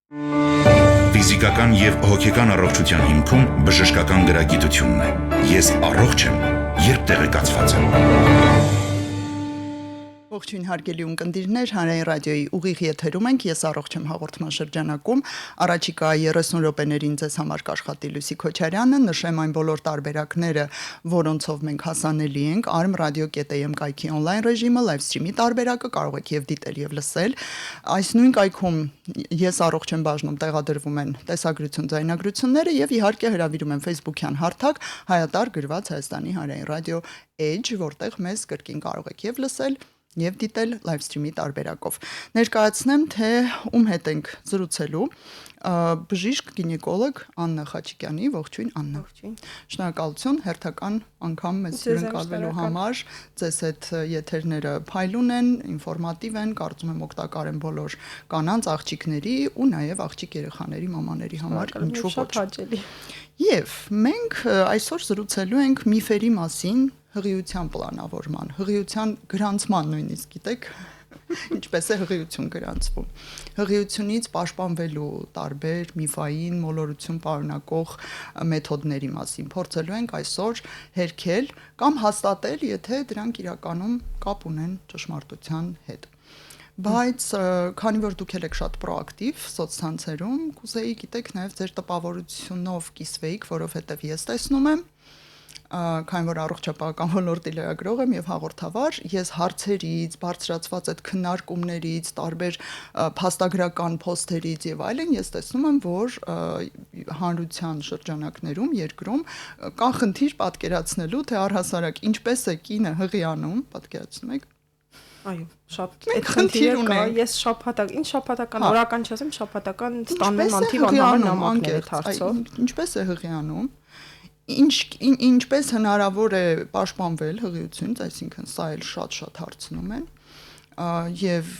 Ֆիզիկական եւ հոգեկան առողջության հիմքում բժշկական գրագիտությունն է։ Ես առողջ եմ, երբ տեղեկացված եմ։ Ողջույն հարգելի ունկնդիրներ, Հանրային ռադիոյի ուղիղ եթերում ենք, ես առողջ եմ հաղորդման շրջանակում, առաջիկա 30 րոպեներին ձեզ համար կաշխատի Լուսի Քոչարյանը, նշեմ այն բոլոր տարբերակները, որոնցով մենք հասանելի ենք, arm.radio.am կայքի on-line ռեժիմը, live stream-ի տարբերակը կարող եք եւ դիտել եւ լսել, այս նույն կայքում ես առողջ եմ բաժնում տեղադրվում են տեսագրություն, ձայնագրությունները եւ իհարկե հրավիրում եմ Facebook-յան հարթակ հայատար գրված Հայաստանի Հանրային ռադիո Edge, որտեղ մեզ կրկին կարող եք եւ լսել եւ դիտել live stream-ի տարբերակով։ Ներկայացնեմ, թե ում հետ ենք զրուցելու, բժիշկ գինեկոլոգ Աննա Խաչիկյանի, ողջույն Աննա։ Ողջույն։ Շնորհակալություն հերթական անգամ մեզ հյուրընկալվելու համար։ Ձեզ հետ եթերները փայլուն են, ինֆորմատիվ են, կարծում եմ օգտակար են բոլոր կանանց, աղջիկների ու նաեւ աղջիկ երեխաների մամաների համար, ինչու ոչ։ Եվ մենք այսօր զրուցելու ենք միֆերի մասին, հղիության պլանավորման, հղիության գրանցման նույնիսկ, գիտեք, ինչպես է հղիություն գրանցվում։ Հղիությունից պաշտպանվելու տարբեր միֆային մոլորություն պարունակող մեթոդների մասին փորձելու ենք այսօր հերքել կամ հաստատել, եթե դրանք իրականում կապ ունեն ճշմարտության հետ։ Բայց քանի որ դուք եք շատ պրոակտիվ սոցցանցերում, կուզեի գիտեք նաև ձեր տպավորությունով կիսվեիք, որովհետև ես տեսնում եմ, քանի որ առողջապահական ոլորտի լրագրող եմ եւ հաղորդավար, ես հարցերից, բարձրացված այդ քննարկումներից, տարբեր փաստագրական փոստերից եւ այլն, ես տեսնում եմ, որ հանրության շրջանակներում, երկրում կա խնդիր պատկերացնելու, թե առհասարակ ինչպես է կինը հղիանում, պատկերացնում եք։ Այո, շատ այդ խնդիրը կա, ես շաբաթական, ինչ շաբաթական, օրական չասեմ, շաբաթական ստանում եմ անթիվ անհամար նամակներ այդ հարցով։ Ինչպես է հղիանում։ Ինչպես հնարավոր է պաշտպանվել հղիությունից, այսինքն սա էլ շատ հարցնում են, եւ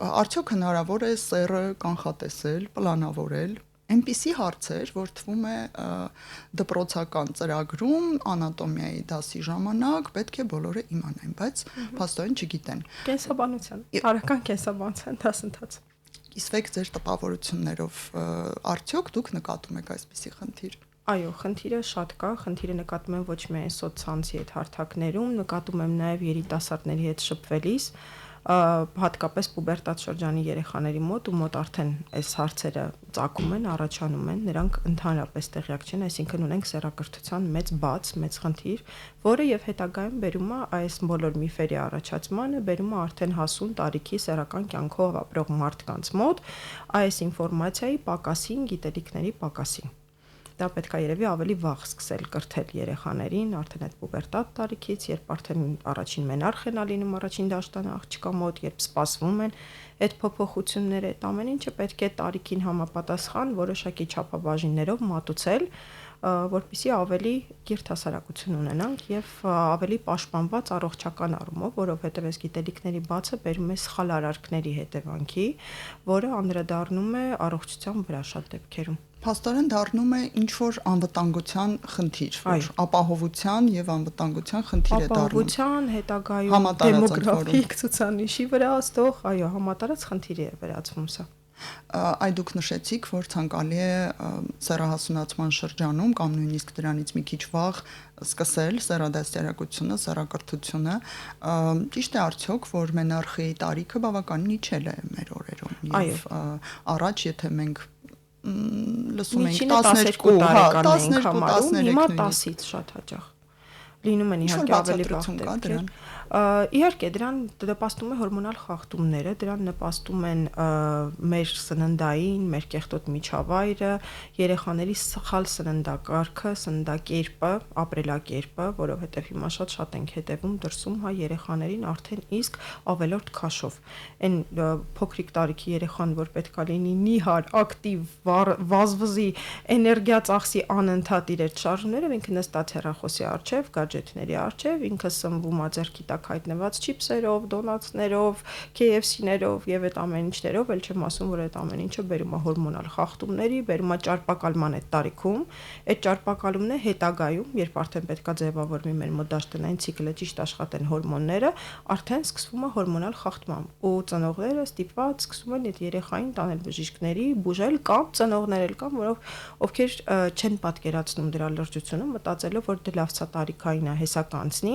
արդյոք հնարավոր է սեռը կանխատեսել, պլանավորել, այնպիսի հարցեր, որ թվում է դպրոցական ծրագրում, անատոմիայի դասի ժամանակ պետք է բոլորը իմանան, բայց փաստորեն չգիտեն։ Կենսաբանության, տարեկան կենսաբանության դասընթաց։ Կիսվեք ձեր տպավորություններով, արդյոք դուք նկատում եք այսպիսի խնդիր։ Այո, խնդիրը շատ կա, խնդիրը նկատում եմ ոչ միայն սոցցանցի հետ հարթակներում, նկատում եմ նաև երիտասարդների հետ շփվելիս, հատկապես պուբերտատ շրջանի երեխաների մոտ ու մոտ արդեն այս հարցերը ծագում են, առաջանում են, նրանք ընդհանրապես տեղյակ չեն, այսինքն ունենք սեռակրթության մեծ խնդիր, որը եւ հետագայում բերում է այս բոլոր միֆերի առաջացմանը, բերում է արդեն հասուն տարիքի սեռական կյանքով ապրող մարդկանց մոտ այս ինֆորմացիայի պակասին, գիտելիքների պակասին։ Դա պետք է երևի ավելի վաղ սկսել կրթել երեխաներին, արդեն այդ պուբերտատ տարիքից, երբ արդեն առաջին մենարխ են լինում առաջին դաշտան աղջկա մոտ, երբ սպասվում են այդ փոփոխությունները, այդ ամեն ինչը պետք է տարիքին համապատասխան որոշակի չափաբաժիններով մատուցել, որպեսզի ավելի կիրթ հասարակություն ունենանք եւ ավելի պաշտպանված առողջական առումով, որովհետեւ այս գիտելիքների բացը բերում է սխալ արարքների հետևանքի, որը անդրադառնում է առողջության վրա շատ դեպքերում։ Փաստորեն դառնում է ինչ-որ անվտանգության խնդիր, որ ապահովության եւ անվտանգության խնդիր է դառնում։ Ապահովության հետագայում դեմոգրաֆիկ ցուցանիշի վրա ստող, այո, համատարած խնդիրի է վերածվում սա։ Այ դուք նշեցիք, որ ցանկալի է սեռահասունացման շրջանում կամ նույնիսկ դրանից մի քիչ վաղ սկսել սեռադաստիարակությունը, սեռակրթությունը, ճիշտ է արդյոք, որ մենարխի տարիքը բավականին իջել է մեր օրերում եւ առաջ եթե մենք լսում ենք 12 տարեկան ենք համարում, հիմա 10-ից շատ հաճախ լինում են իհարկե ավելի վաղ դեպքեր։ Իհարկե դրան նպաստում է հորմոնալ խախտումները, դրան նպաստում են մեր սննդային, մեր կեղտոտ միջավայրը, երեխաների սխալ սննդակարգը, սննդակերպը, ապրելակերպը, որովհետև հիմա շատ ենք հետևում դրսում հա երեխաներին արդեն իսկ ավելորդ քաշով։ Այն փոքրիկ տարիքի երեխան, որ պետքա լինի նիհար, ակտիվ, վազվզի, էներգիա ծախսի անընդհատ իր այդ շարժումները, ինքը նստած հեռախոսի առջև, գadgetների առջև, ինքը սնվում է ձեռքի տակ օրինակ հայտնված չիփսերով, դոնացներով, KFC-ներով եւ այդ ամեն ինչներով, ել չեմ ասում, որ այդ ամեն ինչը բերում է հորմոնալ խախտումների, բերում է ճարպակալման այդ տարիքում, այդ ճարպակալումն է հետագայում, երբ արդեն պետքա ձևավորվի մեր մոտ դաշտանային ցիկլը, ճիշտ աշխատեն հորմոնները, արդեն սկսվում է հորմոնալ խախտում ու ծնողները ստիպված սկսում են այդ երեխային տանել բժիշկների, բուժել կամ ծնողներ էլ կան, ովքեր չեն պատկերացնում դրա լրջությունը, մտածելով, որ դա լավ տարիքային է, հեսա կանցնի,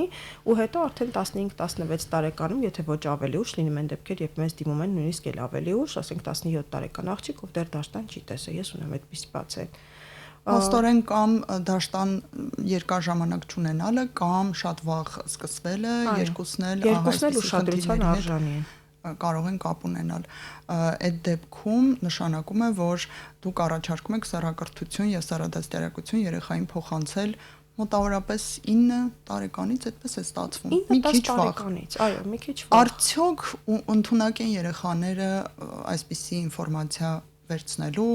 ու հետո արդեն 15-16 տարեկանում, եթե ոչ ավելի ուշ, լինում են դեպքեր, երբ մեզ դիմում են նույնիսկ էլ ավելի ուշ, ասենք 17 տարեկան աղջիկ, ով դեռ դաշտան չի տեսել, ես ունեմ այդպիսի բացեր։ Աստորեն կամ դաշտան երկար ժամանակ չունենալը կամ շատ վաղ սկսվելը, երկուսն էլ ուշադրության արժանի են։ Կարող են կապ ունենալ։ Այդ դեպքում նշանակում է, որ դուք առաջարկում եք սեռակրթություն եւ սեռադաստիարակություն երեխային փոխանցել մոտավորապես 9 տարեկանից, այդպես է ստացվում։ Մի քիչ վաղ։ Այո, մի քիչ վաղ։ Արդյոք ընդունակ են երեխաները այսպիսի ինֆորմացիա վերցնելու,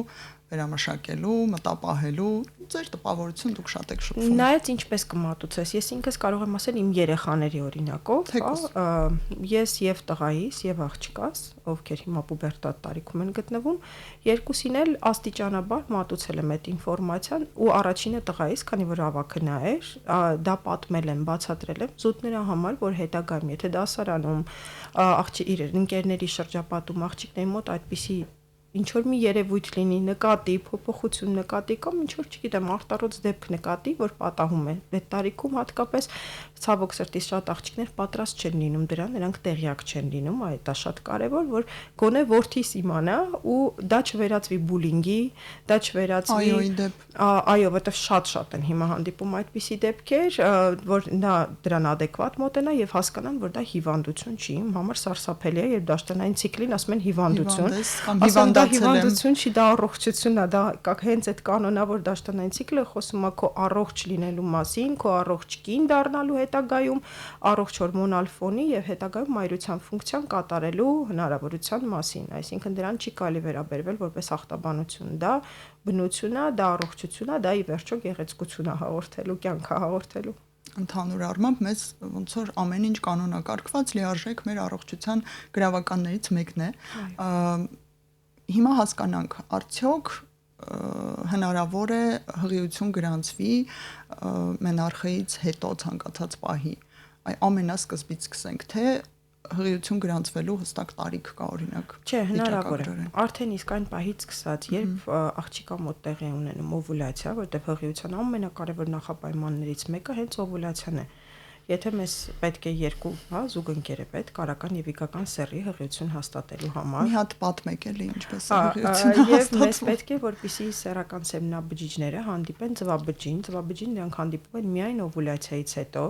վերամշակելու, մտապահելու, ձեր տպավորություն դուք շատ եք շփվում։ Նայած ինչպես կմատուցես, ես ինքս կարող եմ ասել իմ երեխաների օրինակով, ես եւ տղայիս եւ աղջկաս, ովքեր հիմա պուբերտատ տարիքում են գտնվում, երկուսին էլ աստիճանաբար մատուցել եմ այդ ինֆորմացիան ու առաջինը տղայիս, քանի որ ավագը նա էր, դա պատմել եմ, բացատրել եմ զուտ նրա համար, որ հետագայում, եթե դասարանում իր ընկերների շրջապատում աղջիկների մոտ այդպիսի ինչ որ մի երևույթ լինի, նկատի, փոփոխություն նկատի կամ ինչ որ, չգիտեմ, արտարոց դեպք նկատի, որ պատահում է։ Այդ տարիքում հատկապես ցավոք սրտի շատ աղջիկներ պատրաստ չեն լինում դրան, նրանք տեղյակ չեն լինում, դա շատ կարևոր, որ գոնե որդիս իմանա ու դա չվերածվի բուլինգի, դա չվերածվի այո, որտեվ շատ են հիմա հանդիպում այդպիսի դեպքեր, որ նա դրան ադեկվատ մոտենա եւ հասկանան, որ դա հիվանդություն չի, իմ համար սարսափելի է, երբ դաշտանային ցիկլին ասում են հիվանդություն, հիվանդություն չի, դա առողջություն է, դա հենց այդ կանոնավոր դաշտանային ցիկլը խոսում է քո առողջ լինելու մասին, քո առողջ կին դառնալու հետագայում, առողջ հորմոնալ ֆոնի եւ հետագայում մայրության ֆունկցիան կատարելու հնարավորության մասին, այսինքն դրան չի կարելի վերաբերվել որպես ախտաբանություն, դա բնություն է, դա առողջություն է, դա ի վերջո գեղեցկություն է հաղորդելու, կյանք է հաղորդելու։ Ընդհանուր առմամբ մեզ ոնց որ ամեն ինչ կանոնակարգված լիարժեք մեր առողջության գրավականներից մեկն է։ Հիմա հասկանանք, արդյոք հնարավոր է հղիություն գրանցվի մենարխեից հետո ցանկացած պահի։ Ամենասկզբից սկսենք, թե հղիություն գրանցվելու հստակ տարիք կա օրինակ։ Չէ, հնարավոր է։ Արդեն իսկ այն պահից սկսած, երբ աղջիկա մոտ տեղի ունենում օվուլյացիա, որտեղ հղիության ամենակարևոր նախապայմաններից մեկը հենց օվուլյացիան է։ Եթե մեզ պետք է երկու, զուգընկեր է պետք կարական եւ իգական սեռի հղիություն հաստատելու համար։ Մի հատ պատմեք էլի ինչպես է հղիությունը հաստատվում։ Եվ մեզ պետք է որպեսզի սեռական սեմնաբջիջները հանդիպեն ծվաբջին նրանք հանդիպում են միայն օվուլյացիայից հետո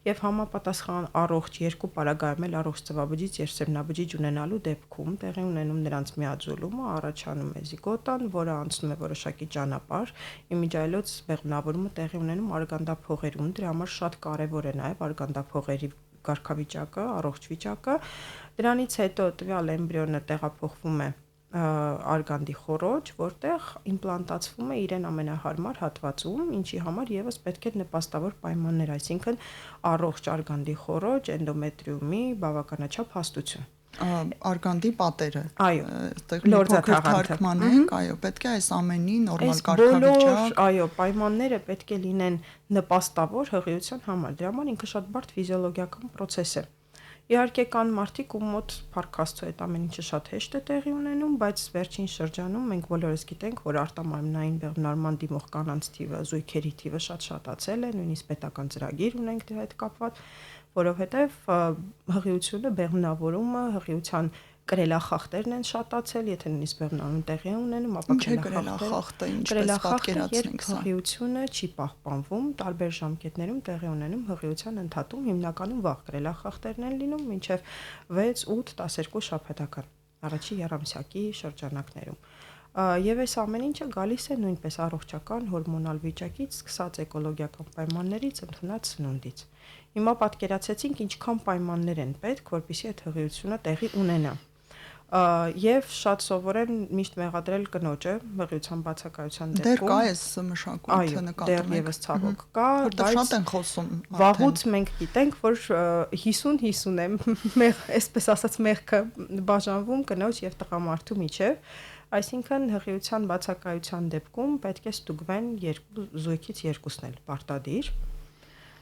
եւ համապատասխան առողջ երկու պարագայում էլ առողջ ծվաբջիջ եւ սեմնաբջիջ ունենալու դեպքում տեղի ունենում նրանց միաձուլումը, առաջանում է զիգոտան, որը անցնում է որոշակի ճանապարհ, իմիջիայլոց բեղմնավորումը տեղի ունենում արգանդափողերում, դրա համար շատ կարեւոր է նաեւ արգանդափողերի կարգավիճակը, առողջ վիճակը։ Դրանից հետո տվյալ էմբրիոնը տեղափոխվում է արգանդի խոռոչ, որտեղ իմպլանտացվում է իրեն ամենահարմար հատվածում, ինչի համար եւս պետք է նպաստավոր պայմաններ, այսինքն առողջ արգանդի խոռոչ, էնդոմետրիումի բավականաչափ հաստություն։ Արգանդի պատերը։ Այո, փոքր թարգման ենք, այո, պետք է այս ամենի նորմալ կարգավիճակ։ Այո, պայմանները պետք է լինեն նպաստավոր հղիության համար։ Դրա համար ինքը շատ բարդ ֆիզիոլոգիական process է։ Իհարկե կան մարդիկ, ում մոտ փառք Աստծո այդ ամեն ինչը շատ հեշտ է տեղի ունենում, բայց վերջին շրջանում մենք բոլորս գիտենք, որ արտամարմնային բեղմնարման դիմող կանանց թիվը, զույգերի թիվը շատ շատացել է, նույնիսկ պետական ծրագիր ունենք դրա հետ կապված, որովհետև հղիությունը, բեղմնավորումը, հղիության կրելախախտերն են շատացել, եթե նույնիսկ բեղմնարում տեղի ունենում, ապա կրելախախտը ինչպես պատկերացնենք սա։ Հղիությունը չի պահպանվում, տարբեր ժամկետներում տեղի ունենում հղիության ընդհատում, հիմնականում վաղ կրելախախտերն են լինում, մինչև 6, 8, 12 շաբաթական, առաջի եռամսյակի շրջանակներում։ Եվ այս ամեն ինչը գալիս է նույնպես առողջական հորմոնալ վիճակից, սկսած էկոլոգիական պայմաններից, ընդունած սնունդից։ Հիմա պատկերացեցինք ինչքան պայմաններ են պետք, որպեսզի այդ հղիությունը տեղի ունենա։ Եվ շատ սովոր են միշտ մեղադրել կնոջը հղիության բացակայության դեպքում։ Դեռ կա այս մշակույթը նկատում եք։ Այո, դեռևս ցավոք կա, որտեղ շատ են խոսում։ Վաղուց մենք գիտենք, որ 50-50 է, այսպես ասած, մեղքը բաժանվում կնոջ եւ տղամարդու միջեւ, այսինքն հղիության բացակայության դեպքում պետք է ստուգվեն զույգից երկուսն էլ պարտադիր։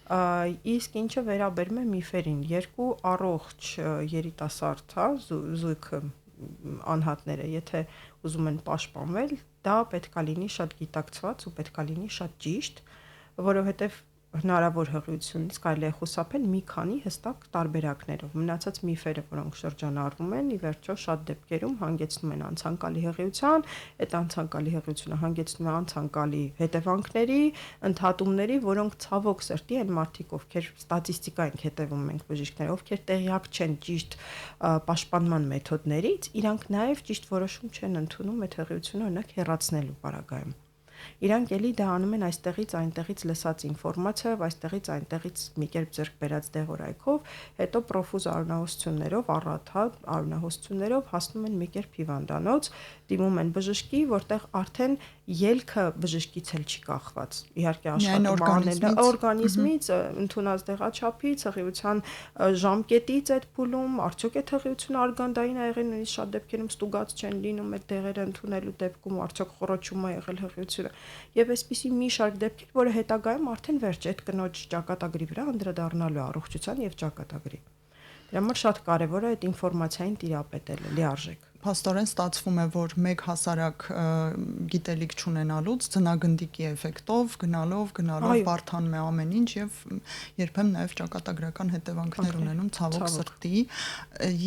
Իսկ ինչը վերաբերում է միֆերին, երկու առողջ երիտասարդ, հա, զույգը անհատները, եթե ուզում են պաշտպանվել, դա պետքա լինի շատ գիտակցված ու պետքա լինի շատ ճիշտ, որովհետև հնարավոր հղիությունից կարելի է խուսափել մի քանի հստակ տարբերակներով։ Մնացած միֆերը, որոնք շրջանառվում են, ի վերջո շատ դեպքերում հանգեցնում են անցանկալի հղիության, այդ անցանկալի հղիությունը հանգեցնում է անցանկալի հետևանքների, ընդհատումների, որոնք ցավոք սրտի են մարդիկ, ովքեր ստատիստիկային հետևում ենք բժիշկները, ովքեր տեղյակ չեն ճիշտ պաշտպանման մեթոդներից, իրանք նաև ճիշտ որոշում չեն ընդունում այդ հղիությունը օրինակ հեռացնելու պարագայում։ Իրանք էլի դա անում են այստեղից այնտեղից լսած ինֆորմացիայով, այստեղից այնտեղից մի կերպ ձեռք բերած դեղորայքով, հետո պրոֆուզ արյունահոսություններով, առատհատ արյունահոսություններով հասնում են մի կերպ հիվանդանոց, դիմում են բժշկի, որտեղ արդեն ելքը բժշկից էլ չի կախված։ Իհարկե աշխատանքը օրգանիզմից, ընդունած դեղաչափից, հղիության ժամկետից այդ փուլում, արդյոք այդ հղիությունը արգանդային ա եղել, նույնիսկ շատ դեպքերում ստուգած չեն լինում այդ դեղերը ընդունելու դեպքում, արդյոք խռոչում ա եղել հղիությունը։ Եվ այսպիսի մի շարք դեպքեր, որը հետագայում արդեն վերջ է այդ կնոջ ճակատագրի վրա անդրադառնալու առողջության եւ ճակատագրի։ Դրա համար շատ կարեւոր է այդ ինֆորմացիային տիրապետելը, լիարժեք։ Փաստորեն ստացվում է, որ մեկ հասարակ գիտելիք չունենալուց ձնագնդիկի էֆեկտով գնալով բարթանում է ամեն ինչ եւ երբեմն նաեւ ճակատագրական հետևանքներ ունենում ցավոք սրտի։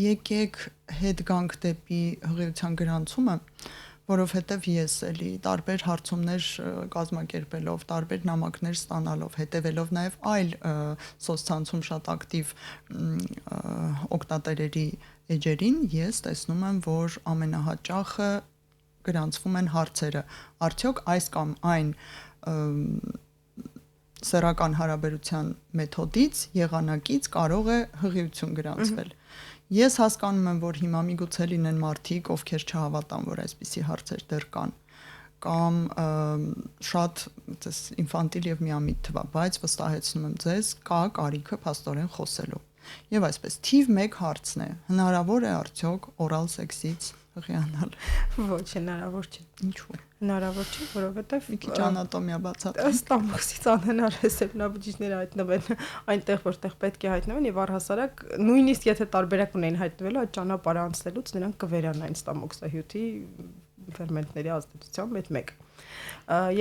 Եկեք հետ գանք դեպի հղիության գրանցումը, որովհետև ես էլի տարբեր հարցումներ կազմակերպելով, տարբեր նամակներ ստանալով, հետևելով նաև այլ սոցցանցում շատ ակտիվ օգտատերերի էջերին, ես տեսնում եմ, որ ամենահաճախը գրանցվում են հարցերը. արդյոք այս կամ այն սեռական հարաբերության մեթոդից, եղանակից կարող է հղիություն գրանցվել։ Ես հասկանում եմ, որ հիմա միգուցե լինեն մարդիկ, ովքեր չհավատան, որ այսպիսի հարցեր դեռ կան, կամ շատ ինֆանտիլ եւ միամիտ թվա, բայց վստահեցնում եմ ձեզ, կա կարիքը փաստորեն խոսելու։ Եվ այսպես թիվ 1 հարցն է. հնարավոր է արդյոք օրալ սեքսից հղիանալ։ Ոչ, հնարավոր չէ։ Ինչու՞։ Հնարավոր չէ, որովհետև մի քիչ անատոմիա բացատրեմ։ Ստամոքսից անհնար է սերմնաբջիջները հայտնվեն այնտեղ, որտեղ պետք է հայտնվեն եւ առհասարակ նույնիսկ եթե տարբերակ ունեն հայտնվելու, այդ ճանապարհը անցնելուց նրանք կվերանային ստամոքսահյութի ֆերմենտների ազդեցությամբ այդ մեկ։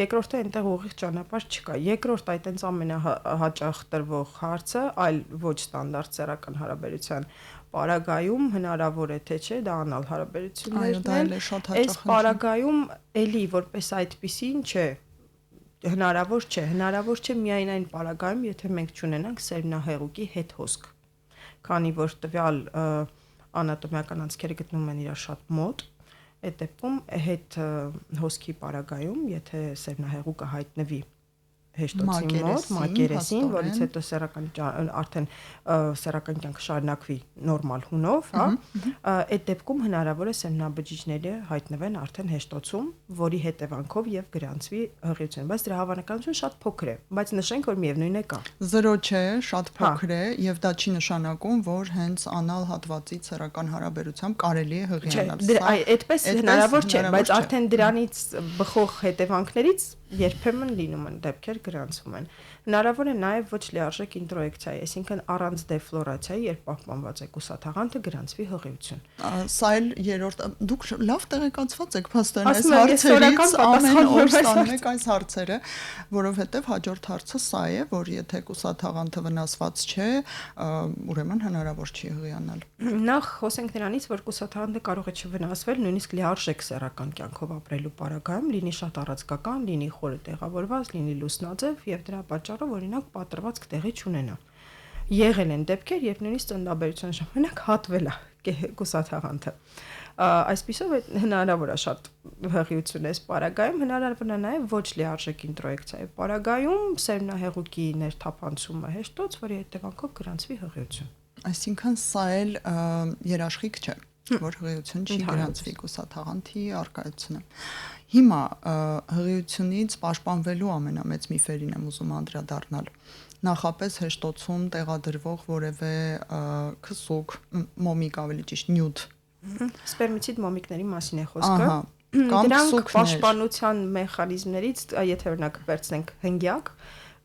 Երկրորդը այնտեղ ուղիղ ճանապարհ չկա։ Երկրորդ այդ այնց ամենահաճախ տրվող հարցը, այլ ոչ ստանդարտ սեռական հարաբերության պարագայում հնարավոր է թե չէ դա անալ հարաբերություններն են։ Այս պարագայում էլի որպես այդպիսին չէ, հնարավոր չէ միայն այն պարագայում, եթե մենք չունենանք սերմնահեղուկի հետ հոսք, քանի որ տվյալ անատոմիական անցքերը գտնվում են իրար շատ մոտ, այդ դեպքում հետ հոսքի պարագայում, եթե սերմնահեղուկը հայտնվի հեշտոցի մոտ, մակերեսին, որից հետո արդեն սեռական կյանքը շարունակվի նորմալ հունով, հա, այդ դեպքում հնարավոր է սերմնաբջիջները հայտնվեն արդեն հեշտոցում, որի հետևանքով եւ գրանցվի հղիություն, բայց դրա հավանականությունը շատ փոքր է, բայց նշենք, որ միևնույն է կա։ 0 չէ, շատ փոքր է եւ դա չի նշանակում, որ հենց անալ հատվածից սեռական հարաբերությամբ կարելի է հղիանալ։ Այդպես հնարավոր չէ, բայց արդեն դրանից բխող հետևանքներից երբեմն լինում են դեպքեր գրանցվում են։ Հնարավոր է նաև ոչ լիարժեք ինտրոյեկցիայի, այսինքն առանց դեֆլորացիայի, երբ պահպանված է կուսաթաղանթը, գրանցվի հղիություն։ Սա էլ երրորդ, դուք լավ տեղեկացված եք, փաստորեն այս հարցերից ամեն օր ստանում եք այս հարցերը, որովհետև հաջորդ հարցը սա է, որ եթե կուսաթաղանթը վնասված չէ, ուրեմն հնարավոր չի հղիանալ։ Նախ խոսենք նրանից, որ կուսաթաղանթը կարող է չվնասվել, նույնիսկ լիարժեք սեռական կյանքով ապրելու պարագայում, լինի շատ առածկական, լինի խորը տեղավորված, լինի լուսնաձև եւ դրա պատճառով օրինակ պատրվածք տեղի չունենա։ Եղել են դեպքեր, երբ նույնիսկ ծննդաբերության ժամանակ հատվել է կուսաթաղանթը։ Այսպիսով հնարավոր է շատ հղիություն էս պարագայում, հնարավոր է նաև ոչ լիարժեք ինտրոյեկցիայի պարագայում սերմնահեղուկի ներթափանցումը հեշտոց, որի հետևանքով գրանցվի հղիություն։ Այսինքն սա էլ երաշխիք չէ։ որ հղիություն չի գրանցվի կուսաթաղանթի արկայությունը։ Հիմա հղիությունից պաշտպանվելու ամենամեծ միֆերին եմ ուզում անդրադառնալ։ Նախապես հեշտոցում տեղադրվող որևէ քսուկ, մոմիկ ավելի ճիշտ նյութ, սպերմիցիդ մոմիկների մասին է խոսքը։ ահա, կամ Դրանք քսուկներ, պաշտպանության մեխանիզմներից, եթե օրինակ վերցնենք հնգյակ,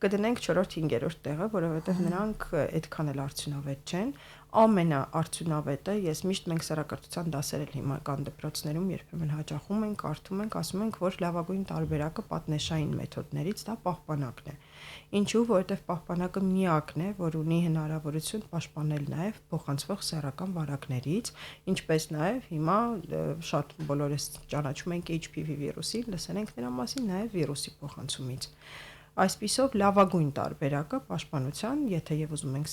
կդնենք 4-5-րդ տեղը, որովհետև նրանք այդքան էլ արդյունավետ չեն։ Ամենաարդյունավետը, ես միշտ մենք սեռակրթության դասեր հիմնական դպրոցներում երբեմն հաճախում ենք, կարդում ենք, ասում ենք, որ լավագույն տարբերակը պատնեշային մեթոդներից դա պահպանակն է։ Ինչու, որովհետև պահպանակը միակն է, որ ունի հնարավորություն պաշտպանել նաև փոխանցվող սեռական վարակներից, ինչպես նաև հիմա շատ բոլորս ճանաչում ենք HPV վիրուսի, լսել ենք նրա մասին, նաև վիրուսի փոխանցումից։ Այսպիսով լավագույն տարբերակը պաշտպանության, եթե եւ ուզում ենք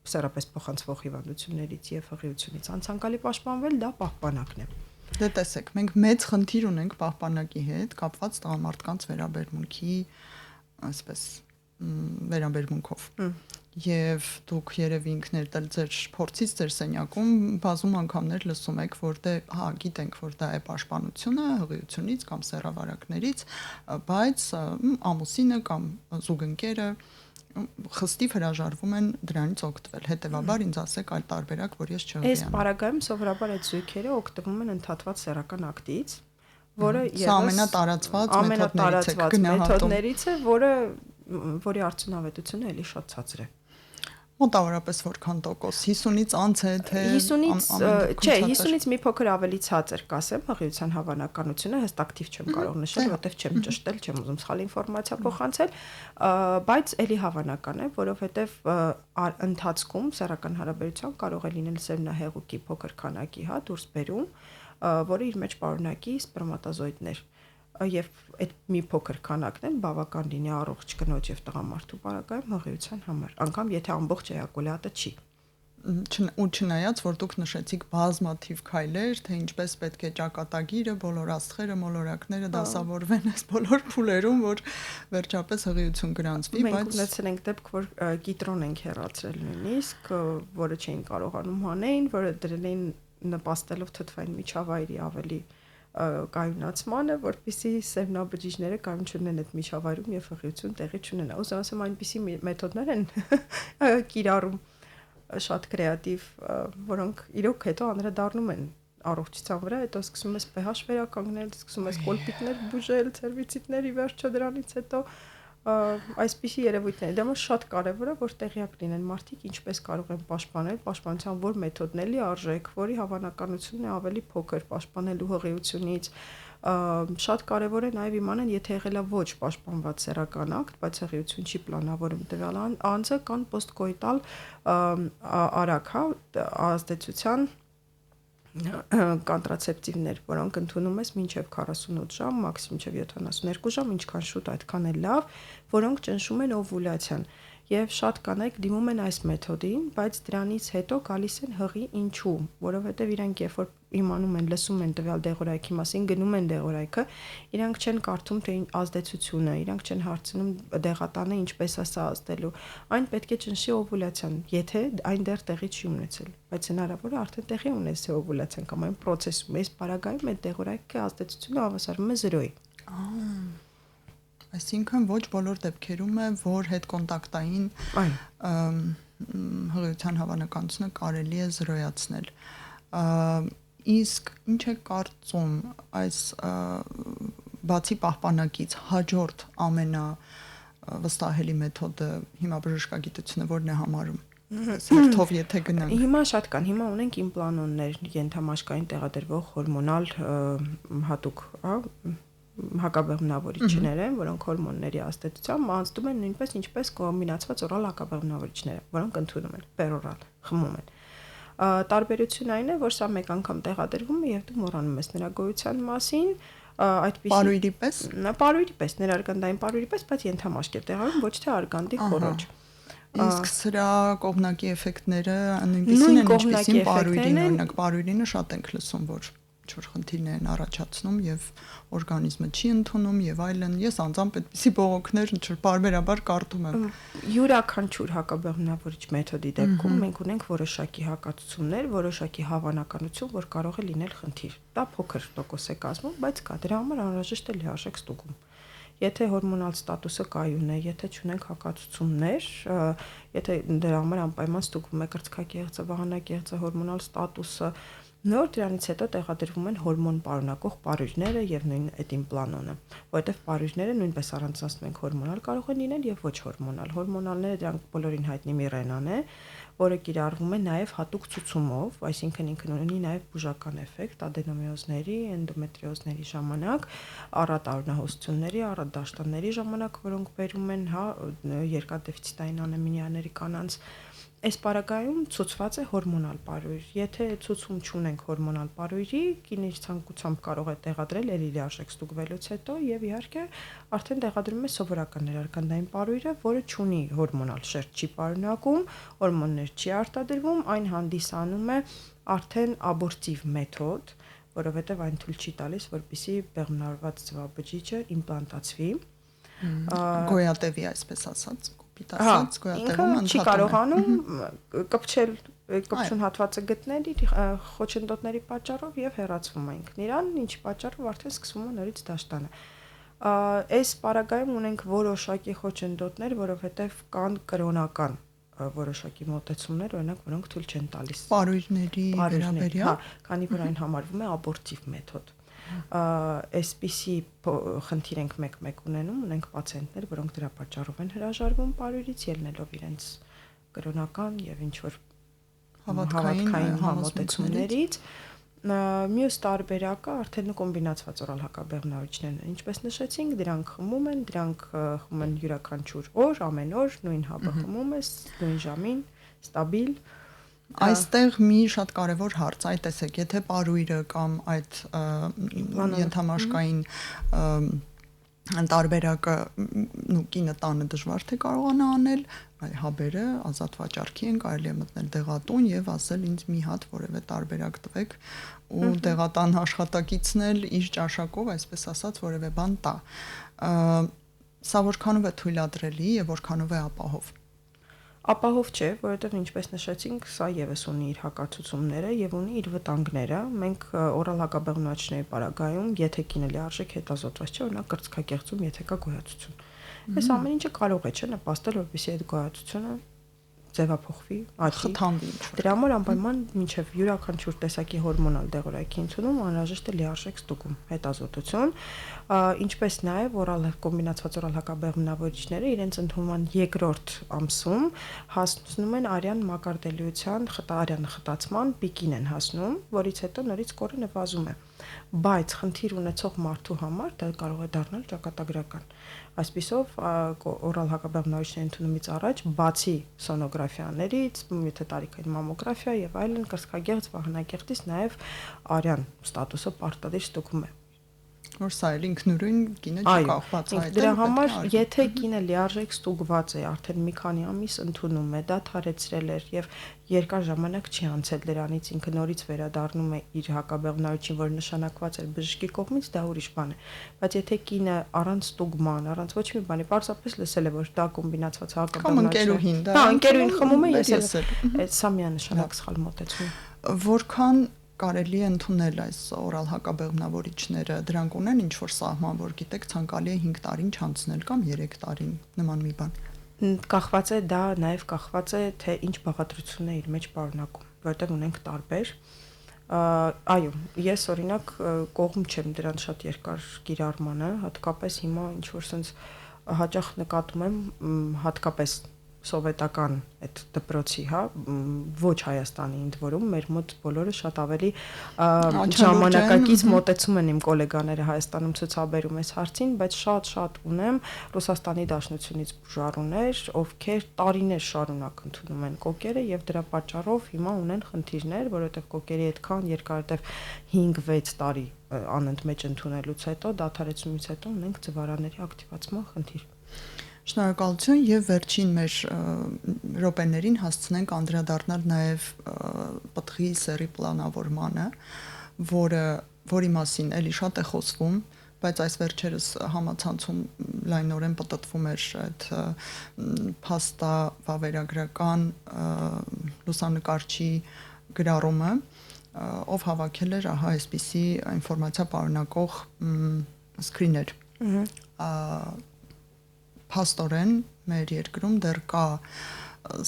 սեռապես փոխանցվող հիվանդություններից եւ հղիությունից անցանկալի պաշտպանվել, դա պահպանակն է։ Դե տեսեք, մենք մեծ խնդիր ունենք պահպանակի հետ կապված տղամարդկանց վերաբերմունքի, այսպես վերաբերմունքով։ Եվ դուք երևի ինքներդ էլ ձեր փորձից ձեր սենյակում բազում անգամներ լսում եք, որ դե, հա, գիտենք, որ դա է պաշտպանությունը հղիությունից կամ սեռավարակներից, բայց ամուսինը կամ զուգընկերը խստիվ հրաժարվում են դրանից օգտվել։ Հետևաբար ինձ ասեք այլ տարբերակ, որ ես չհղիանամ։ Այս պարագայում սովորաբար այդ զույգերը օգտվում են ընդհատված սեռական ակտից, որը Սա ամենատարածված մեթոդներից է, որի արդյունավետությունը էլի շատ ցածր է։ Մոտավորապես որքան տոկոս 50-ից անց է թե 50-ից, չէ, 50-ից մի փոքր ավելի ցածր կասեմ, հղիության հավանականությունը հստակ թիվ չեմ կարող նշել, որովհետև չեմ ճշտել, չեմ ուզում սխալ ինֆորմացիա փոխանցել, բայց էլի հավանական է, որովհետև ընթացքում սեռական հարաբերության կարող է լինել սերմնահեղուկի փոքր քանակի, հա, դուրս բերում, որը իր մեջ պարունակի սպերմատոզոիդներ, եւ այդ մի փոքր քանակն են բավական լինի առողջ կնոջ եւ տղամարդու պարագայում հղիության համար, անգամ եթե ամբողջ էյակուլյատը չի։ Ու չնայած որ դուք նշեցիք բազմաթիվ քայլեր, թե ինչպես պետք է ճակատագիրը, բոլոր աստղերը, մոլորակները դասավորվեն այս բոլոր փուլերում, որ վերջապես հղիություն գրանցվի, բայց մենք ունեցել ենք դեպք, որ կիտրոն ենք հեռացրել նույնիսկ, որը չէին կարողանում հանեին, որը դրել էին նպաստելով թթվային միջավայրի ավելի կայունացմանը, որպեսզի սերմնաբջիջները կայուն չունեն այդ միջավայրում եւ հղիություն տեղի չունենա։ Ուզում ասեմ, այնպիսի մեթոդներ են կիրառում շատ կրեատիվ, որոնք իրոք հետո անդրադառնում են առողջության վրա, հետո սկսում ես pH վերականգնել, սկսում ես կոլպիկներ բուժել, ցերվիցիտների վերջը դրանից հետո այսպիսի երևույթներ։ Դա շատ կարևոր է, որ տեղյակ լինեն մարդիկ ինչպես կարող են պաշտպանել, պաշտպանության որ մեթոդն էլի արժեք, որի հավանականությունն է ավելի փոքր պաշտպանելու հղիությունից։ Շատ կարևոր է նաև իմանալ, եթե եղել է ոչ պաշտպանված սեռական ակտ, բայց հղիություն չի պլանավորում տվյալ անձը, կան պոստկոիտալ արագ, հա, ազդեցության կոնտրացեպտիվներ, որոնք ընդունում ես մինչև 48 ժամ, մաքսիմում մինչև 72 ժամ, ինչքան շուտ այդքան էլ լավ, որոնք ճնշում են օվուլյացիան։ Եվ շատ կանայք դիմում են այս մեթոդին, բայց դրանից հետո գալիս են հղի ինչու, որովհետև իրանք երբ որ իմանում են, լսում են տվյալ դեղորայքի մասին, գնում են դեղորայքը, իրանք չեն կարդում թե ազդեցությունը, իրանք չեն հարցնում դեղատանը ինչպես է սա ազդելու։ Այն պետք է ճնշի օվուլյացիան, եթե այն դեռ տեղի չի ունեցել, բայց հնարավոր է արդեն տեղի ունեցել օվուլյացիան կամ այն process-ում, այս պարագայում այդ դեղորայքի ազդեցությունը հավասարում է 0-ի։ Այսինքն ոչ բոլոր դեպքերում է, որ հետ կոնտակտային հղիության հավանականությունը կարելի է զրոյացնել։ Իսկ ինչ է կարծում այս բացի պահպանակից հաջորդ ամենավստահելի մեթոդը հիմա բժշկագիտությունը որն է համարում։ Սերթով եթե գնանք։ Հիմա շատ կան, հիմա ունենք իմպլանոններ, ենթամաշկային տեղադրվող հորմոնալ հատուկ, հա, հակաբեղմնավորիչներ են, որոնք հորմոնների ազդեցությամբ անցնում են նույնպես ինչպես կոմբինացված օրալ հակաբեղմնավորիչները, որոնք ընդունում են, պերորալ, խմում են։ Տարբերությունն այն է, որ սա մեկ անգամ տեղադրվում է եւ դու մոռանում ես նրա գոյության մասին, այդպիսի պարույրի պես, պարույրի պես, ներարգանդային պարույրի պես, բայց ենթամաշկ է տեղադրվում, ոչ թե արգանդի խորոջ։ Իսկ սրա կողմնակի էֆեկտները նույնպիսին են, ինչպիսին պարույրին, օրինակ պարույրինը շատ ենք լսում, որ ինչ-որ խնդիրներ են առաջացնում եւ օրգանիզմը չի ընդունում եւ այլն։ Ես անձամբ այդպիսի բողոքներ ինչ-որ բարբերաբար կարդում եմ։ Յուրաքանչյուր հակաբեղմնավորիչ մեթոդի դեպքում մենք ունենք որոշակի հակացություններ, որոշակի հավանականություն, որ կարող է լինել խնդիր։ Դա փոքր տոկոս է կազմում, բայց կա դրա համար անհրաժեշտ է լիարժեք ստուգում։ Եթե հորմոնալ ստատուսը կայուն է, եթե չունենք հակացություններ, եթե դրա համար անպայման ստուգվում է կրծքագեղձը, վահանագեղձը, հորմոնալ ստատուսը, նոր դրանից հետո տեղադրվում են հորմոն պարունակող պարույրները եւ նույն այդ իմպլանոնը, որովհետեւ պարույրները նույնպես առանձնացնում են հորմոնալ կարող են լինել եւ ոչ հորմոնալ։ Հորմոնալները դրանք բոլորին հայտնի Միրենան է, որը կիրառվում է նաեւ հատուկ ցուցումով, այսինքն ինքն ունի նաեւ բուժական էֆեկտ ադենոմիոզների, էնդոմետրիոզների ժամանակ, առատ արյունահոսությունների, առատ դաշտանների ժամանակ, որոնք բերում են, երկաթդեֆիցիտային անեմիաների կանանց Այս պարագայում ցուցված է հորմոնալ պարույր։ Եթե ցուցում չունենք հորմոնալ պարույրի, կինը իր ցանկությամբ կարող է տեղադրել էլի լիարժեք ստուգվելուց հետո եւ իհարկե արդեն տեղադրում է սովորական ներարկանդային պարույրը, որը չունի հորմոնալ շերտ, չի պարունակում, հորմոններ չի արտադրվում, այն հանդիսանում է արդեն աբորտիվ մեթոդ, որովհետեւ այն թույլ չի տալիս, որպեսզի բեղմնավորված ձվաբջիջը իմպլանտացվի։ Գոյատևի այսպես ասած ասած գոյատևումը չի կարողանում կպչուն հատվածը գտնել իր խոչընդոտների պատճառով եւ հեռացվում է ինքն իրան, ինչի պատճառով արդեն սկսվում է նորից դաշտանը։ Այս պարագայում ունենք որոշակի խոչընդոտներ, որովհետեւ կան կրոնական որոշակի մոտեցումներ, օրինակ, որոնք թույլ չեն տալիս պարույրների վերաբերյալ, քանի որ այն համարվում է աբորտիվ մեթոդ։ Այսպիսի խնդիր ենք մեկ ունենում, ունենք պացիենտներ, որոնք դրա պատճառով են հրաժարվում պարույրից, ելնելով իրենց կրոնական եւ ինչ որ հավատքային համոտեցումներից։ Մյուս տարբերակը արդեն կոմբինացված օրալ հակաբեղմնավորիչներն են, ինչպես նշեցինք, դրանք խմում են յուրաքանչյուր օր, ամեն օր նույն հաբը խմում է, նույն ժամին, ստաբիլ։ Այստեղ մի շատ կարևոր հարց, այ տեսեք, եթե պարույրը կամ այդ ենթամաշկային տարբերակը կինը տանը դժվար թե կարողանա անել, հաբերը ազատ վաճառքի են, կարելի է մտնել դեղատուն եւ ասել ինձ մի հատ որևէ տարբերակ տվեք ու դեղատան աշխատակիցն էլ իր ճաշակով, այսպես ասած, որևէ բան տա։ Սա որքանով է թույլատրելի եւ որքանով է ապահով։ Ապահով չէ, որովհետև ինչպես նշեցինք, սա եւս ունի իր հակացությունները եւ ունի իր վտանգները։ Մենք օրալ հակաբեղմնավորիչների պարագայում, եթե կինը լիարժեք հետազոտված չէ, օրինակ կրծքագեղձում, եթե կա գոյացություն, այս ամեն ինչը կարող է չէ նպաստել, որպեսզի այդ գոյացությունը ձևափոխվի, խթանվի։ Դրա համար անպայման մինչև յուրաքանչյուր տեսակի հորմոնալ դեղորայքի ընդունում անհրաժեշտ է լիարժեք ստուգում, հետազոտություն, ինչպես նաև օրալ կոմբինացված օրալ հակաբեղմնավորիչները իրենց ընդունման երկրորդ ամսում հասնում են արյան մակարդելիության արյան խտացման պիկին են հասնում, որից հետո նորից կորը նվազում է։ Բայց խնդիր ունեցող մարդու համար դա կարող է դառնալ ճակատագրական։ Այսպիսով օրալ հակաբեղմնավորիչների ընդունումից առաջ բացի սոնոգրաֆիաներից, եթե տարիքային մամոգրաֆիա եւ այլն, կրծքագեղձ, վահանագեղձից նաև արյան ստատուսը պարտադիր ստուգում է։ Որ սա էլ ինքնուրույն կինը չի կախված այդ։ Դրա համար, եթե կինը լիարժեք ստուգված է, արդեն մի քանի ամիս ընդունում է, դա թարեցրել էր եւ երկար ժամանակ չի անցել դրանից, ինքը նորից վերադառնում է իր հակաբեղմնավորիչին, որ նշանակված էր բժշկի կողմից, դա ուրիշ բան է։ Բայց եթե կինը առանց ստուգման, առանց ոչ մի բանի, պարզապես լսել է, որ դա կոմբինացված հակաբեղմնավորիչ է։ Դա ընկերուհին խմում է, ես էլ սա միանշանակ սխալ մոտեցում։ Որքան կարելի է ընդունել այս օրալ հակաբեղմնավորիչները, դրանք ունեն ինչ որ սահման, որ գիտեք, ցանկալի է 5 տարին չանցնել կամ 3 տարին, նման մի բան։ Կախված է դա, նաև կախված է թե ինչ բաղադրություն է իր մեջ պարունակում, որտեղ ունենք տարբեր։ Այո, ես օրինակ կողմ չեմ դրան շատ երկար կիրառմանը, հատկապես հիմա ինչ որ sense հաճախ նկատում եմ, հատկապես սովետական այդ դպրոցի, ոչ Հայաստանի ընդ որում, մեր մոտ բոլորը շատ ավելի ժամանակակից մոտեցում են իմ գոլեգաները Հայաստանում ցուցաբերում այս հարցին, բայց շատ ունեմ Ռուսաստանի Դաշնությունից բուժառուներ, ովքեր տարիներ շարունակ ընդունում են կոկերը եւ դրա պատճառով հիմա ունեն խնդիրներ, որովհետեւ կոկերի այդքան երկարատև 5-6 տարի անընդմեջ ընդունելուց հետո, դադարեցումից հետո ունենք ձվարանների ակտիվացման խնդիր։ Շնորհակալություն եւ վերջին մեր րոպեներին հասցնենք անդրադառնալ նաեւ պտղի սերի պլանավորմանը, որը որի մասին էլի շատ է խոսվում, բայց այս վերջերս համացանցում լայնորեն պատտվում էր այդ փաստա վավերագրական լուսանկարչի գրառումը, ով հավաքել էր ահա այսպիսի ինֆորմացիա պարունակող սկրիներ։ Փաստորեն մեր երկրում դեռ կա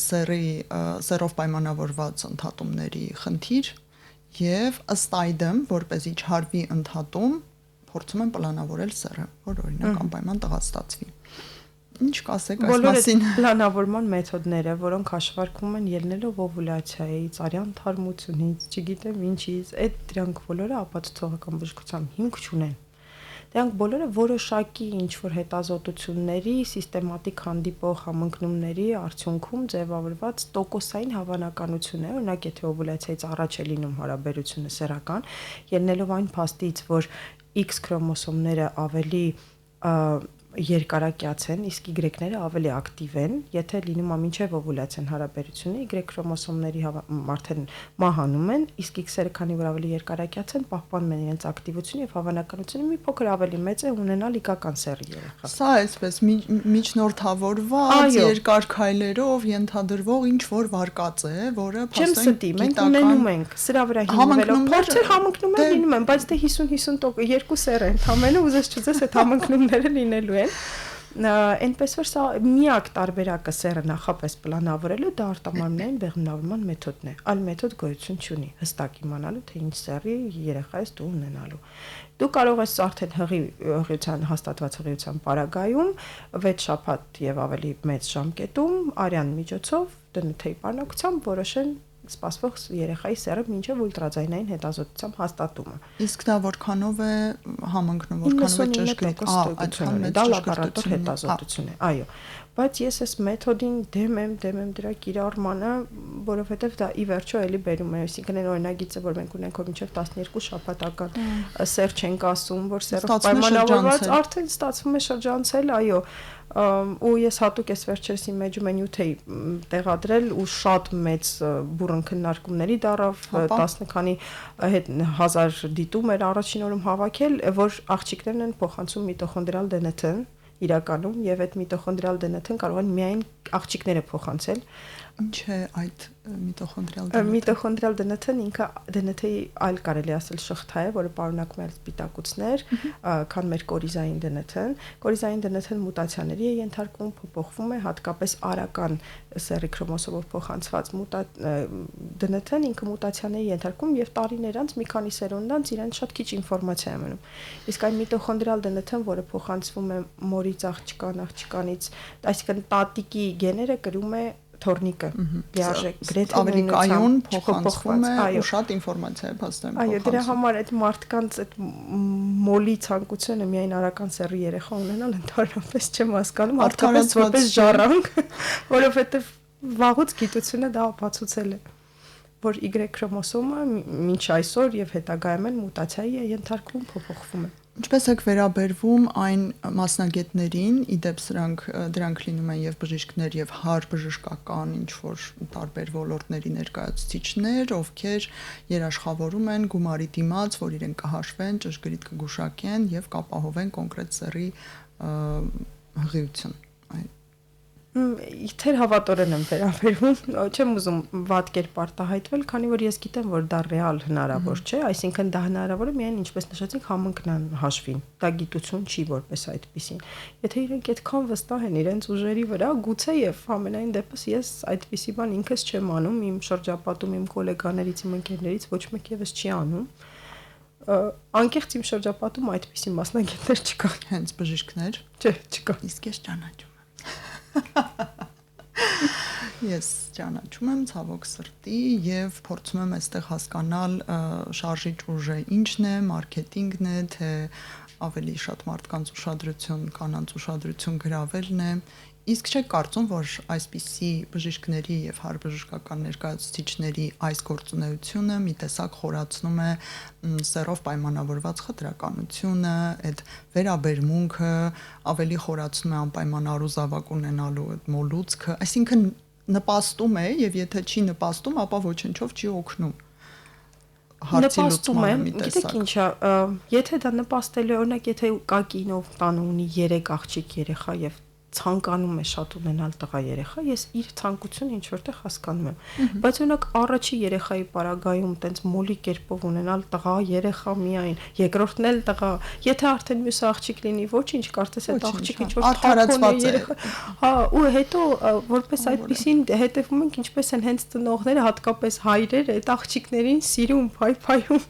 սերով պայմանավորված ընդհատումների խնդիր եւ ըստ այդմ, որպեսզի չհարվի ընդհատում, փորձում են պլանավորել սերը, որ օրինակ անպայման տղա ստացվի։ Ինչ կասեք այս մասին։ Բոլոր պլանավորման մեթոդները, որոնք հաշվարկվում են ելնելով օվուլյացիայից, արյան թարմությունից, չգիտեմ ինչից, այդ դրանք բոլորը ապացուցողական բժշկությամբ հիմք չունեն։ Դրանք բոլորը որոշակի ինչ-որ հետազոտությունների, սիստեմատիկ հանդիպող համընկնումների արդյունքում ձևավորված տոկոսային հավանականություն է, օրինակ եթե օվուլյացիայից առաջ է լինում հարաբերությունը սեռական, ելնելով այն փաստից, որ X քրոմոսոմները ավելի երկարակյաց են, իսկ Y-ները ավելի ակտիվ են, եթե լինում է մինչև օվուլյացիան հարաբերությունը, Y քրոմոսոմների արդեն մահանում են, իսկ X-երը քանի որ ավելի երկարակյաց են, պահպանում են իրենց ակտիվությունը եւ հավանականությունը մի փոքր ավելի մեծ է ունենալ իգական սեռի երեխա։ Սա այսպես միջնորդավորված երկար քայլերով ենթադրվող ինչ որ վարկած է, որը փաստորեն մենք ունենում ենք սրա վրա հիմնվելով փորձեր համընկնումներ լինում են, բայց դե 50-50% 2 սեռ են, ամենը ուզես չուզես այդ համընկնումները լինելու են։ Այնպես որ սա միակ տարբերակը սերը նախապես պլանավորելու դա արտամարմնային բեղմնավորման մեթոդն է։ Այլ մեթոդ գոյություն չունի հստակ իմանալու թե ինչ սերի երեխա ես դու ունենալու։ Դու կարող ես արդեն հղիության հաստատված հղիության պարագայում 6 շաբաթ եւ ավելի մեծ ժամկետում արյան միջոցով ԴՆԹ-ի պարունակությամբ որոշեն սպասվող երեխայի սերը մինչև ուլտրաձայնային հետազոտությամբ հաստատումը։ Իսկ դա որքանով է համընկնում, որքանով է ճշգրիտ, այդքան մեծ դա լաբորատոր հետազոտություն է, այո։ Բայց ես այս մեթոդին դեմ եմ դրա կիրառմանը, որովհետև դա ի վերջո էլի բերում է, այսինքն այն օրինագիծը, որ մենք ունենք, որ մինչև 12 շաբաթական սեր չենք ասում, որ սերով պայմանավորված արդեն ստացվում է շրջանցել, այո, ու ես հատուկ ես վերջերս իմ մեջում են յութեի տեղադրել ու շատ մեծ բուրըն քննարկումների դարավ 10 քանի հազար դիտում էր առաջին օրում հավաքել, որ աղջիկներն են փոխանցում միտոխոնդրիալ ԴՆԹ-ն իրականում եւ այդ միտոխոնդրիալ ԴՆԹ-ն կարող են միայն աղջիկները փոխանցել։ Ինչ է այդ միտոխոնդրիալ ԴՆԹ-ը։ Միտոխոնդրիալ ԴՆԹ-ն ինքը ԴՆԹ-ի այլ կարելի ասել շղթա է, որը պարունակում է սպիտակուցներ, քան մեր կորիզային ԴՆԹ-ն։ Կորիզային ԴՆԹ-ն մուտացիաների է ենթարկվում, փոփոխվում է, հատկապես արական սեռի քրոմոսոմով փոխանցված ԴՆԹ-ն ինքը մուտացիաների ենթարկվում եւ տարիներ անց մի քանի սերունդ անց իրեն շատ քիչ ինֆորմացիա է մնում։ Իսկ այն միտոխոնդրիալ ԴՆԹ-ն, որը փոխանցվում է մորից աղջկանից, այսինքն տատիկի գեները կրում է թորնիկը լիարժեք գրեթե ավելի կայուն փոխանցվում է ու շատ ինֆորմացիա է փաստորեն փոխանցվում։ Այո, դրա համար այդ մարդկանց այդ մոլի ցանկությունը միայն արական սեռի երեխա ունենալ ընդհանրապես չեմ հասկանում, հատկապես որպես ժառանգ, որովհետև վաղուց գիտությունը դա ապացուցել է, որ Y քրոմոսոմը մինչ այսօր եւ հետագայում են մուտացիայի է ենթարկվում, փոփոխվում է։ Ինչպես եք վերաբերվում այն մասնագետներին, իդեպ դրանք լինում են եւ բժիշկներ եւ հարբժշկական ինչ որ տարբեր ոլորտների ներկայացուցիչներ, ովքեր երաշխավորում են գումարի դիմաց, որ իրենք կհաշվեն, ճշգրիտ կգուշակեն եւ կապահովեն կոնկրետ սեռի հղիություն։ Իթեր հավատորեն եմ վերաբերվում, չեմ ուզում վատ կերպ արտահայտվել, քանի որ ես գիտեմ, որ դա ռեալ հնարավոր չէ, այսինքն դա հնարավոր է միայն ինչպես նշեցինք համընկնան հաշվին։ Դա գիտություն չի որպես այդպեսին։ Եթե իրենք այդքան վստահ են իրենց ուժերի վրա, գուցե եւ ամենայն դեպս ես այդպիսի բան ինքս չեմ անում, իմ շրջապատում իմ գոլեգաներից, իմ ընկերներից ոչ մեկ եւս չի անում։ Անկեղծ իմ շրջապատում այդպիսի մասնագետներ չկան։ Հենց բժիշկներ։ Չէ, չկա։ Իսկ ես ճանաչում Ես ճանաչում եմ ցավոք սրտի եւ փորձում եմ այստեղ հասկանալ շարժիչ ուժը ինչն է, մարքեթինգն է, թե ավելի շատ մարդկանց ուշադրություն, կանանց ուշադրություն գրավելն է։ Իսկ չեք կարծում, որ այսպիսի բժիշկների եւ հարբժշկական ներկայացուցիչների այս գործունեությունը մի տեսակ խորացնում է սեռով պայմանավորված խտրականությունը, այդ վերաբերմունքը ավելի խորացնում է անպայման առուզավակ ունենալու այդ մոլուցքը, այսինքն նպաստում է եւ եթե չի նպաստում, ապա ոչնչով չի օգնում։ հարցի նպաստում է, լուծմանը մի գիտեք տեսակ։ ինչա, եթե դա նպաստելու է, օրինակ, եթե կա կինով տանը ունի 3 աղջիկ երեխա եւ ցանկանում է շատ ունենալ տղա երեխա, ես իր ցանկությունը ինչ որտեղ հասկանում եմ։ Բայց օրինակ առաջի երեխայի պարագայում տենց մոլի կերպով ունենալ տղա երեխա միայն, երկրորդն էլ տղա, եթե արդեն մյուս աղջիկ լինի, ոչինչ, կարծես այդ աղջիկը ինչ որ թափոն է երեխա։ Հա, ու հետո որպես այդպեսին հետևում ենք ինչպես են հենց ծնողները, հատկապես հայրերը, այդ աղջիկներին սիրում, փայփայում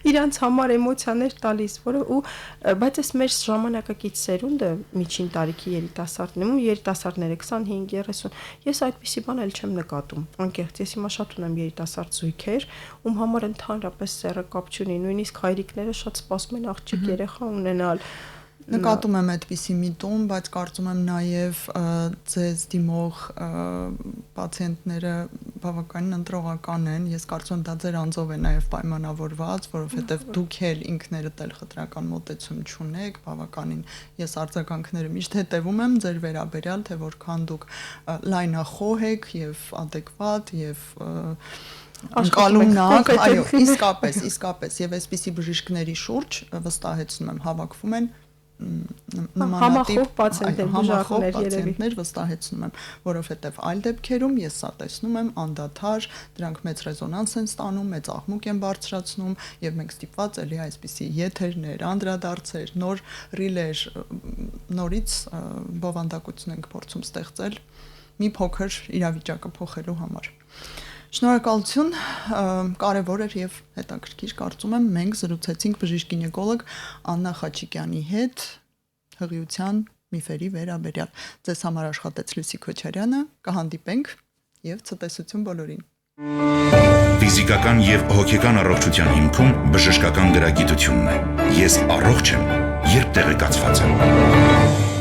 իրանց համար էմոցիաներ տալիս, որը բայց այս մեր ժամանակակից սերունդը միջին տարիքի երիտասարդները 25-30, ես այդպիսի բան էլ չեմ նկատում։ Անկեղծ, ես հիմա շատ ունեմ երիտասարդ զույգեր, ում համար ընդհանրապես սեռը կապ չունի, նույնիսկ հայրիկները շատ սպասում են աղջիկ երեխա ունենալ։ Նկատում եմ այդպիսի միտում, բայց կարծում եմ նաև ձեզ դիմող պացիենտները բավականին ընտրողական են։ Ես կարծում եմ դա ձեր անձով է նաև պայմանավորված, որովհետև դուք էլ ինքներդ էլ խտրական մոտեցում չունեք, բավականին ես արձագանքները միշտ հետևում եմ ձեր վերաբերյալ, թե որքան դուք լայնախոհ եք եւ adekvat եւ անկալունակ, այո, իսկապես եւ այսպիսի բժիշկների շուրջ վստահեցնում եմ հավաքվում են համախոհ պացիենտներ վստահեցնում եմ, որովհետև այլ դեպքերում ես սա տեսնում եմ անդադար, դրանք մեծ ռեզոնանս են ստանում, մեծ աղմուկ են բարձրացնում եւ մենք ստիպված էլի այսպիսի եթերներ, անդրադարձեր, նոր ռիլեր, նորից բովանդակություն ենք փորձում ստեղծել մի փոքր իրավիճակը փոխելու համար։ Շնորհակալություն, կարևոր էր եւ հետաքրքիր, կարծում եմ մենք զրուցեցինք բժիշկ-գինեկոլոգ Աննա Խաչիկյանի հետ հղիության միֆերի վերաբերյալ։ Ձեզ համար աշխատեց Լուսի Քոչարյանը, կհանդիպենք եւ ցտեսություն բոլորին։ Ֆիզիկական եւ հոգեկան առողջության հիմքում բժշկական գրագիտությունն է։ Ես առողջ եմ, երբ տեղեկացված եմ։